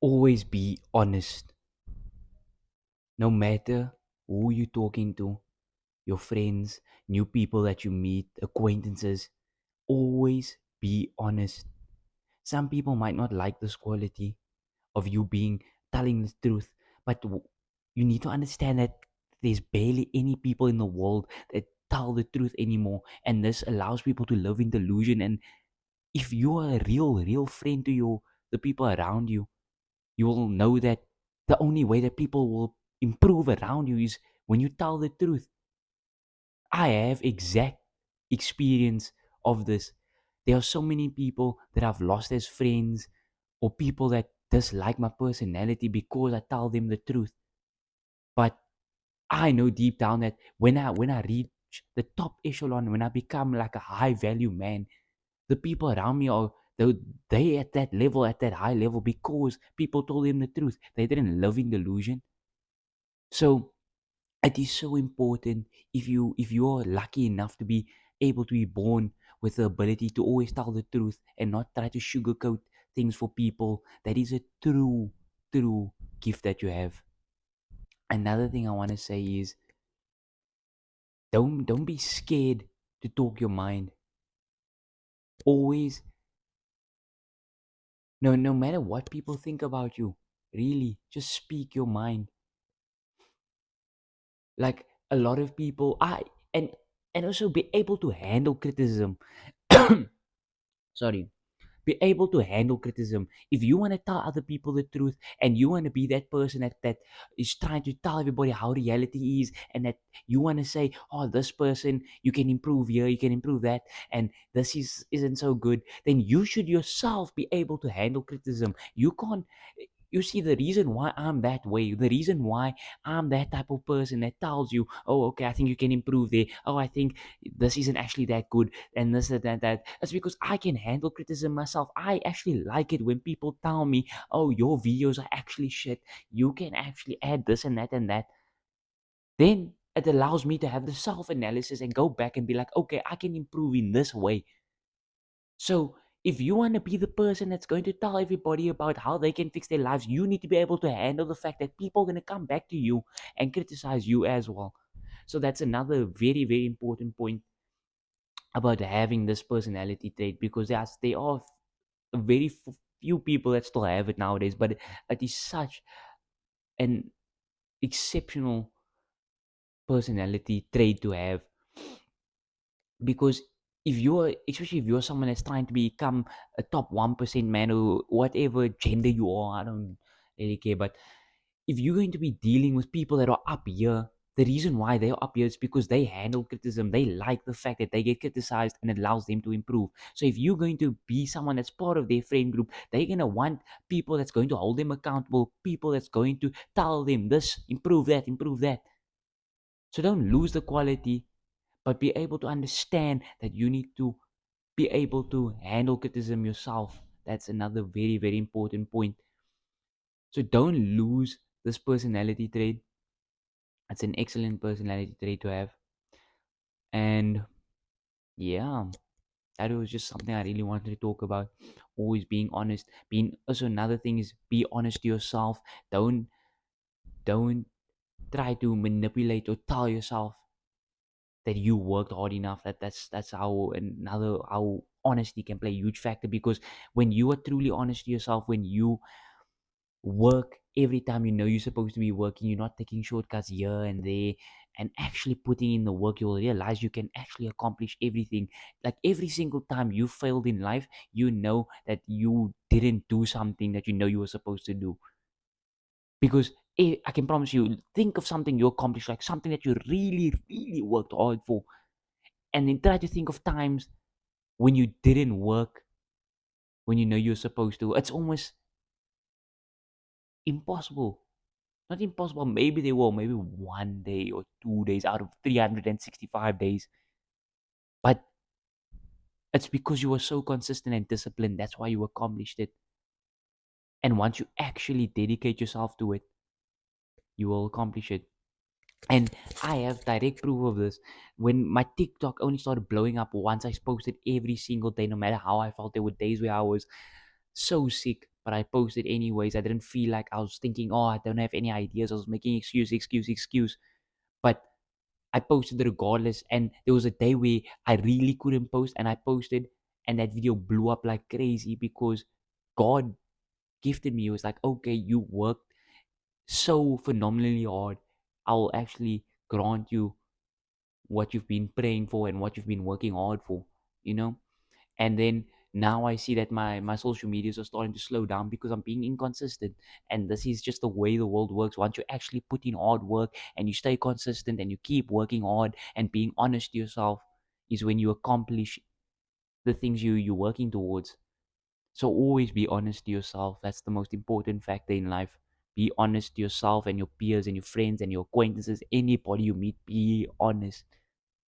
Always be honest. No matter who you're talking to, your friends, new people that you meet, acquaintances, always be honest. Some people might not like this quality of you being telling the truth, but you need to understand that there's barely any people in the world that tell the truth anymore, and this allows people to live in delusion. And if you are a real friend to the people around you, you will know that the only way that people will improve around you is when you tell the truth. I have exact experience of this. There are so many people that I've lost as friends, or people that dislike my personality because I tell them the truth. But I know deep down that when I reach the top echelon, when I become like a high value man, the people around me are they at that level, at that high level, because people told them the truth. They didn't live in delusion. So it is so important, if you are lucky enough to be able to be born with the ability to always tell the truth and not try to sugarcoat things for people. That is a true gift that you have. Another thing I want to say is, don't be scared to talk your mind. Always, no matter what people think about you, really just speak your mind. Like, a lot of people, I and also be able to handle criticism. Sorry. Be able to handle criticism. If you want to tell other people the truth, and you want to be that person that is trying to tell everybody how reality is, and that you want to say, oh, this person, you can improve here, you can improve that, and this isn't so good, then you should yourself be able to handle criticism. You can't. You see, the reason why I'm that way, the reason why I'm that type of person that tells you, oh, okay, I think you can improve there. Oh, I think this isn't actually that good, and this, that. That's because I can handle criticism myself. I actually like it when people tell me, oh, your videos are actually shit. You can actually add this and that and that. Then it allows me to have the self analysis and go back and be like, okay, I can improve in this way. So if you want to be the person that's going to tell everybody about how they can fix their lives, you need to be able to handle the fact that people are going to come back to you and criticize you as well. So that's another very important point about having this personality trait, because yes, they are very few people that still have it nowadays, but it is such an exceptional personality trait to have. Because if you're, especially if you're someone that's trying to become a top 1% man, or whatever gender you are, I don't really care, but if you're going to be dealing with people that are up here, the reason why they're up here is because they handle criticism. They like the fact that they get criticized, and it allows them to improve. So if you're going to be someone that's part of their friend group, they're going to want people that's going to hold them accountable, people that's going to tell them this, improve that, improve that. So don't lose the quality, but be able to understand that you need to be able to handle criticism yourself. That's another very important point. So don't lose this personality trait. It's an excellent personality trait to have. And yeah, that was just something I really wanted to talk about. Always being honest. Being also, another thing is, be honest to yourself. Don't try to manipulate or tell yourself that you worked hard enough. That's how another, how honesty can play a huge factor. Because when you are truly honest to yourself, when you work every time you know you're supposed to be working, you're not taking shortcuts here and there, and actually putting in the work, you will realize you can actually accomplish everything. Like, every single time you failed in life, you know that you didn't do something that you know you were supposed to do. Because I can promise you, think of something you accomplished, like something that you really worked hard for, and then try to think of times when you didn't work, when you know you're supposed to. It's almost impossible. Not impossible, maybe they will, maybe 1 day or 2 days out of 365 days. But it's because you were so consistent and disciplined. That's why you accomplished it. And once you actually dedicate yourself to it, you will accomplish it. And I have direct proof of this. When my TikTok only started blowing up once I posted every single day, no matter how I felt, there were days where I was so sick. but I posted anyways. I didn't feel like I was thinking, oh, I don't have any ideas. I was making excuse. But I posted regardless. And there was a day where I really couldn't post, and I posted, and that video blew up like crazy because God gifted me. It was like, okay, you worked so phenomenally hard. I'll actually grant you what you've been praying for and what you've been working hard for, you know? And then now I see that my social medias are starting to slow down because I'm being inconsistent. And this is just the way the world works. Once you actually put in hard work and you stay consistent and you keep working hard and being honest to yourself, is when you accomplish the things you're working towards. So always be honest to yourself. That's the most important factor in life. Be honest to yourself and your peers and your friends and your acquaintances, anybody you meet. Be honest.